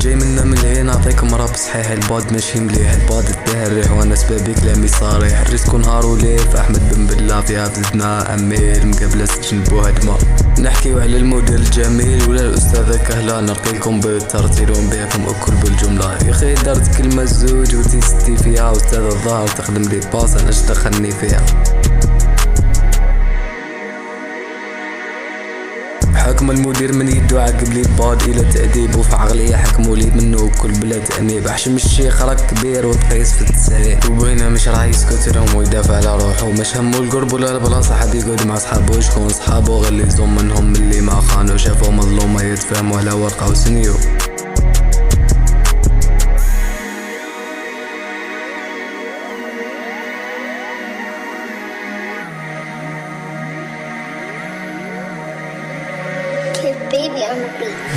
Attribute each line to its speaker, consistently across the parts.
Speaker 1: جاي منا من الهين نعطيكم راب صحيح. الباد ماشي مليح، الباد التهريح وانا سبابي كلامي صريح. الريسكو نهار وليل فاحمد بن بلا فيها بزدنا عميل مقابله سجن بوهدمه. نحكيو على الموديل الجميل ولا الاستاذه كهلا. نرقيكم بالترتيل ونبيعكم اكل بالجمله. يا اخي درت كلمه زوج وتيستي فيها. استاذ الظاهر تخدم لي باس انا اش دخلني فيها. حكم المدير من يدو عقب لي باد الى تأديب. وفي عقلية حكموا لي منه كل بلا تأنيب. حشم الشيخ راك كبير وتقيس في التسعير. وبينا مش راح يسكت لهم ويدافع على روحه. مش همو القرب ولا البلاصة حد يقعد مع صحابه. شكون صحابه غير اللي يزوم منهم اللي ما خانوا. شافوا مظلومة يتفهموا على ورقة وسنيو.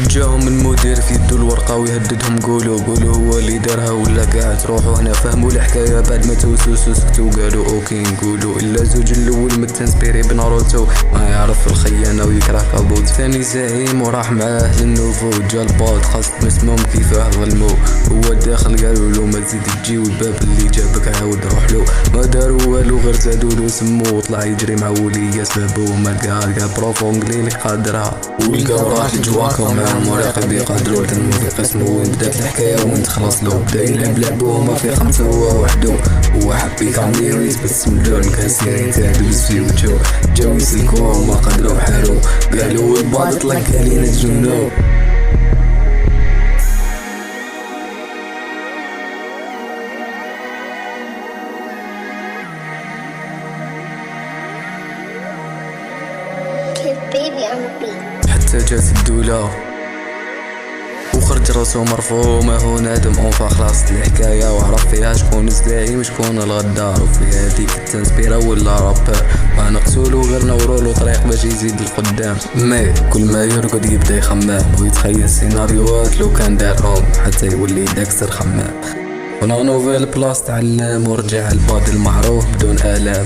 Speaker 1: جاهم المدير في يدو الورقة ويهددهم. قولوا هو اللي دارها ولا قاعد تروحوا هنا. فهموا الحكاية بعد ما توسوسوا سكتوا قالوا اوكي نقولوا. الا زوج الاول متنسبيري بناروتو ما يعرف الخيانة ويكره كابوت. ثاني زعيم وراح معاه للنوفو. جا الباد خاص مسموم كيفاه ظلمو. هو داخل قالوا له ما تزيد تجي والباب اللي جابك عاود روح له. ما داروا والو غير زادوا له سمو وطلع يجري مع ولية سبابو. ما لقى بروفو انجليلي قادرها ولقاو راح جواكم مراقب يقدروا تنمو في قسمه. وين بدات الحكايه وين تخلص له. بدا يلعب لعبه ما في خمسه هو وحده. هو حب يكاميريز بس ملون كاسيري تهدوز في وجهه. جاو يسلكوه وما قدروا حالو. قالوا البعض طلق علينا تجنو. حتى جات الدولة وخرج راسو مرفوع. ما هو نادم اونفا خلاص الحكايه. وعرف فيها شكون الزعيم وشكون الغدار. وفي هذيك التنسبيره ولا رابر. ما نقتلو غير نورولو طريق باش يزيد القدام. مي كل ما يرقد يبدا يخمم ويتخيل سيناريوهات لو كان دارهم حتى يولي داكستر خمام. ونغنو في البلاص تعلم ورجع الباد المعروف بدون آلام.